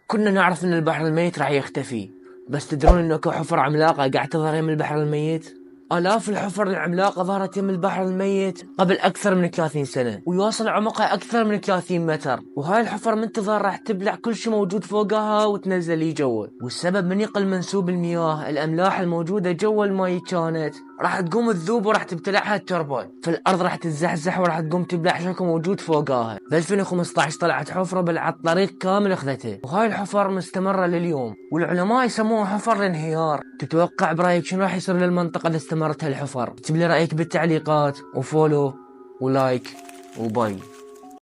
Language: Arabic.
كنا نعرف ان البحر الميت راح يختفي، بس تدرون انه اكو حفر عملاقة قاعد تظهر يم البحر الميت؟ آلاف الحفر العملاقة ظهرت يم البحر الميت قبل أكثر من 30 سنة، ويواصل عمقها أكثر من 30 متر، وهاي الحفر من تظهر راح تبلع كل شي موجود فوقها وتنزل لي جوا، والسبب من يقل منسوب المياه، الأملاح الموجودة جوا المي كانت راح تقوم تذوب وراح تبتلعها التربة، فالأرض راح تتزحزح وراح تقوم تبلع شكو موجود فوقها. ب 2015 طلعت حفرة بلعت طريق كامل أخذته، وهاي الحفر مستمرة لليوم، والعلماء يسموها حفر الانهيار. تتوقع برايك شنو راح يصير للمنطقة إذا استمرت هالحفر؟ اكتب لي رأيك بالتعليقات، وفولو ولايك وباي.